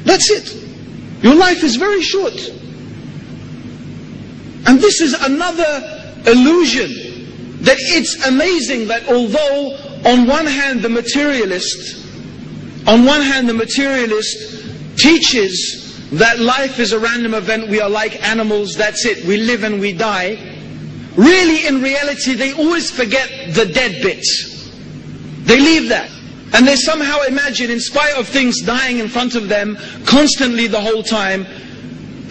That's it. Your life is very short. And this is another illusion, that it's amazing that although on one hand the materialist teaches that life is a random event, we are like animals, that's it, we live and we die. Really, in reality, they always forget the dead bit. They leave that. And they somehow imagine, in spite of things dying in front of them constantly the whole time,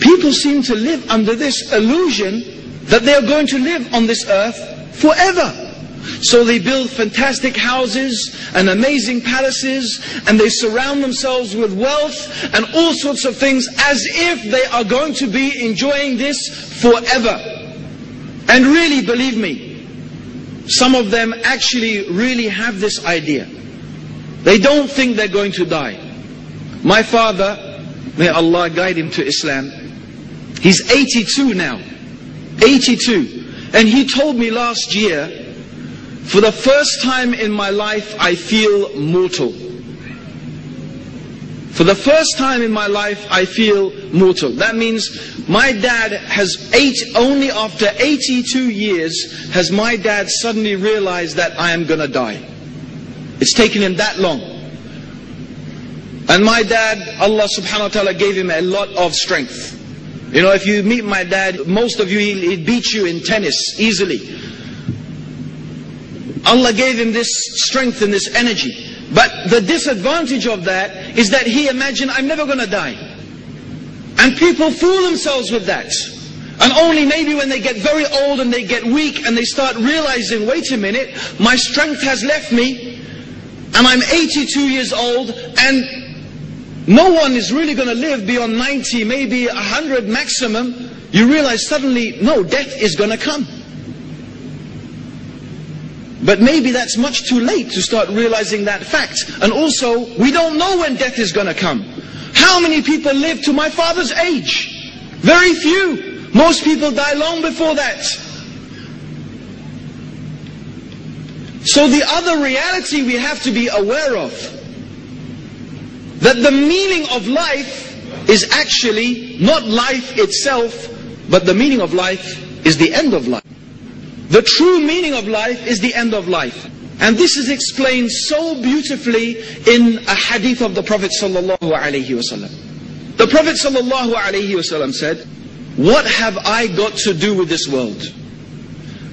people seem to live under this illusion that they are going to live on this earth forever. So they build fantastic houses and amazing palaces, and they surround themselves with wealth and all sorts of things as if they are going to be enjoying this forever. And really, believe me, some of them actually really have this idea. They don't think they're going to die. My father, may Allah guide him to Islam, he's 82 now. 82. And he told me last year, for the first time in my life, I feel mortal. For the first time in my life, I feel mortal. That means my dad has only after 82 years, has my dad suddenly realized that I am going to die. It's taken him that long. And my dad, Allah subhanahu wa ta'ala gave him a lot of strength. You know, if you meet my dad, most of you, he'd beat you in tennis easily. Allah gave him this strength and this energy. But the disadvantage of that is that he imagined, I'm never going to die. And people fool themselves with that. And only maybe when they get very old and they get weak and they start realizing, wait a minute, my strength has left me and I'm 82 years old and no one is really going to live beyond 90, maybe 100 maximum. You realize suddenly, no, death is going to come. But maybe that's much too late to start realizing that fact. And also, we don't know when death is going to come. How many people live to my father's age? Very few. Most people die long before that. So the other reality we have to be aware of, that the meaning of life is actually not life itself, but the meaning of life is the end of life. The true meaning of life is the end of life. And this is explained so beautifully in a hadith of the Prophet sallallahu alaihi wasallam. The Prophet sallallahu alaihi wasallam said, what have I got to do with this world?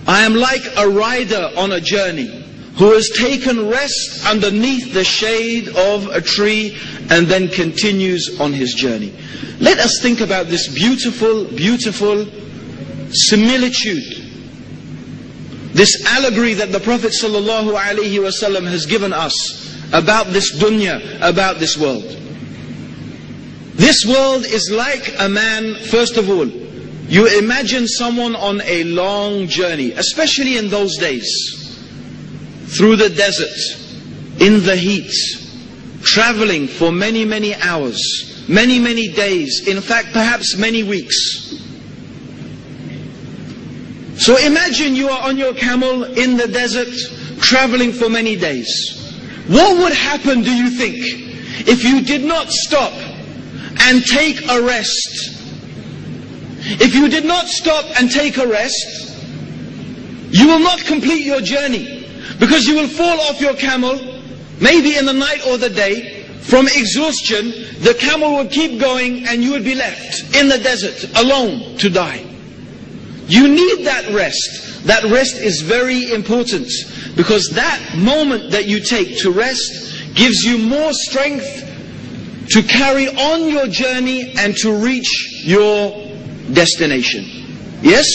I am like a rider on a journey who has taken rest underneath the shade of a tree and then continues on his journey. Let us think about this beautiful, beautiful similitude. This allegory that the Prophet ﷺ has given us about this dunya, about this world. This world is like a man, first of all, you imagine someone on a long journey, especially in those days, through the desert, in the heat, traveling for many, many hours, many, many days, in fact, perhaps many weeks. So imagine you are on your camel in the desert, traveling for many days. What would happen, do you think, if you did not stop and take a rest? If you did not stop and take a rest, you will not complete your journey, because you will fall off your camel, maybe in the night or the day, from exhaustion. The camel would keep going and you would be left in the desert alone to die. You need that rest. That rest is very important, because that moment that you take to rest gives you more strength to carry on your journey and to reach your destination. Yes?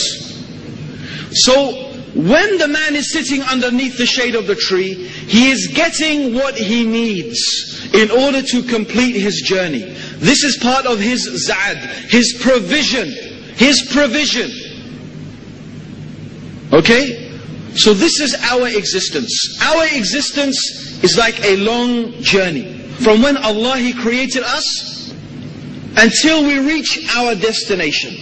So when the man is sitting underneath the shade of the tree, he is getting what he needs in order to complete his journey. This is part of his za'ad, his provision. His provision. Okay? So this is our existence. Our existence is like a long journey. From when Allah, He created us until we reach our destination.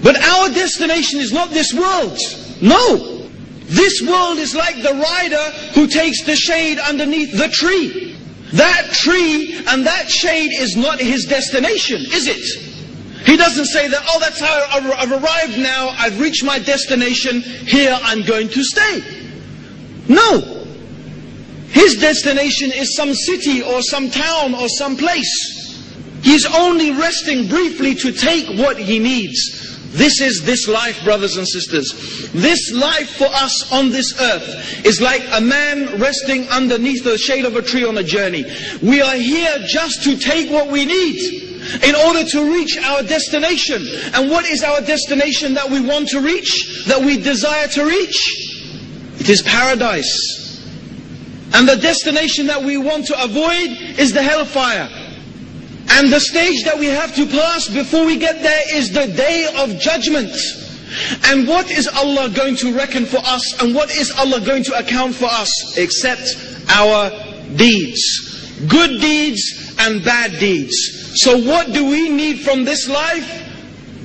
But our destination is not this world. No. This world is like the rider who takes the shade underneath the tree. That tree and that shade is not his destination, is it? He doesn't say that, oh, that's how I've arrived now, I've reached my destination, here I'm going to stay. No. His destination is some city or some town or some place. He's only resting briefly to take what he needs. This is this life, brothers and sisters. This life for us on this earth is like a man resting underneath the shade of a tree on a journey. We are here just to take what we need in order to reach our destination. And what is our destination that we want to reach, that we desire to reach? It is paradise. And the destination that we want to avoid is the hellfire. And the stage that we have to pass before we get there is the day of judgment. And what is Allah going to reckon for us, and what is Allah going to account for us, except our deeds? Good deeds and bad deeds. So what do we need from this life?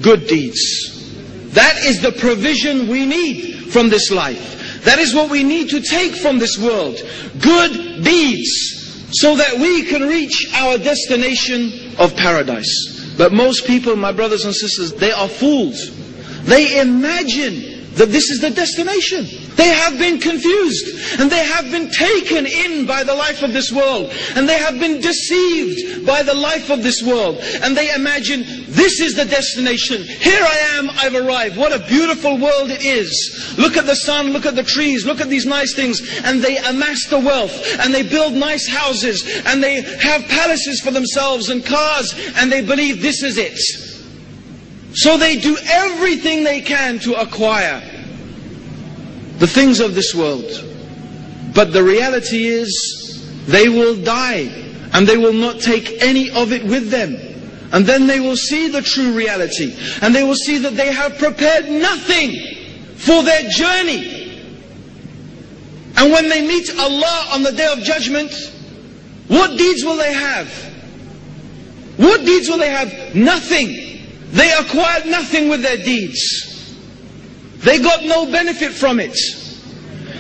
Good deeds. That is the provision we need from this life. That is what we need to take from this world. Good deeds. So that we can reach our destination of paradise. But most people, my brothers and sisters, they are fools. They imagine that this is the destination. They have been confused, and they have been taken in by the life of this world, and they have been deceived by the life of this world, and they imagine this is the destination. Here I am, I've arrived. What a beautiful world it is. Look at the sun, look at the trees, look at these nice things. And they amass the wealth, and they build nice houses, and they have palaces for themselves and cars, and they believe this is it. So they do everything they can to acquire the things of this world. But the reality is, they will die, and they will not take any of it with them. And then they will see the true reality, and they will see that they have prepared nothing for their journey. And when they meet Allah on the day of judgment, what deeds will they have? What deeds will they have? Nothing. They acquired nothing with their deeds. They got no benefit from it.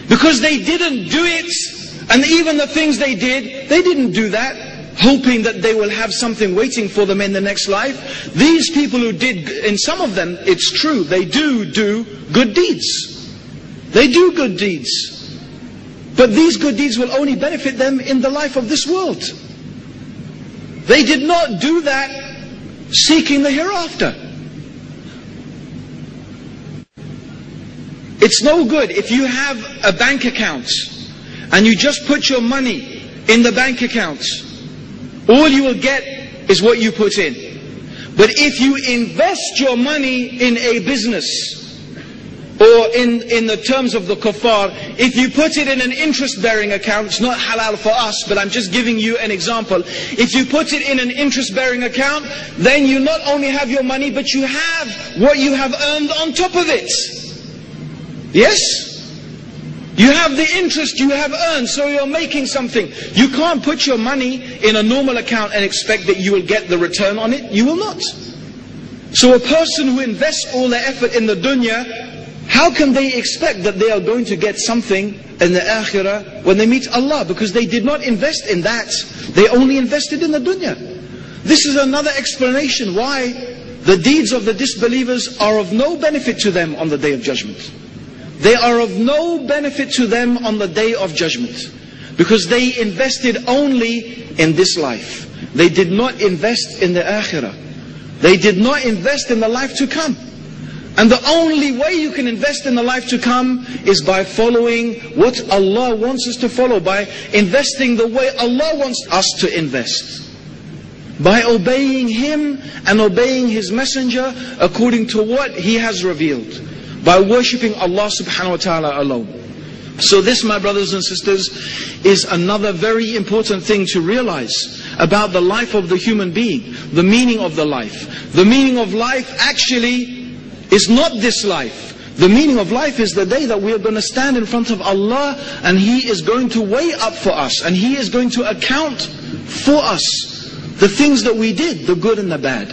Because they didn't do it, and even the things they didn't do that hoping that they will have something waiting for them in the next life. These people who did, in some of them, it's true, they do good deeds. They do good deeds. But these good deeds will only benefit them in the life of this world. They did not do that seeking the hereafter. It's no good if you have a bank account and you just put your money in the bank account. All you will get is what you put in. But if you invest your money in a business, or in the terms of the kuffar, if you put it in an interest-bearing account, it's not halal for us, but I'm just giving you an example. If you put it in an interest-bearing account, then you not only have your money, but you have what you have earned on top of it. Yes? You have the interest you have earned, so you're making something. You can't put your money in a normal account and expect that you will get the return on it. You will not. So a person who invests all their effort in the dunya, how can they expect that they are going to get something in the akhirah when they meet Allah? Because they did not invest in that. They only invested in the dunya. This is another explanation why the deeds of the disbelievers are of no benefit to them on the day of judgment. They are of no benefit to them on the day of judgment. Because they invested only in this life. They did not invest in the akhirah. They did not invest in the life to come. And the only way you can invest in the life to come is by following what Allah wants us to follow, by investing the way Allah wants us to invest. By obeying Him and obeying His Messenger according to what He has revealed. By worshipping Allah subhanahu wa ta'ala alone. So this, my brothers and sisters, is another very important thing to realize about the life of the human being. The meaning of the life. The meaning of life actually is not this life. The meaning of life is the day that we are going to stand in front of Allah, and He is going to weigh up for us, and He is going to account for us the things that we did, the good and the bad.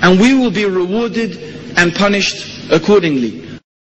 And we will be rewarded and punished accordingly.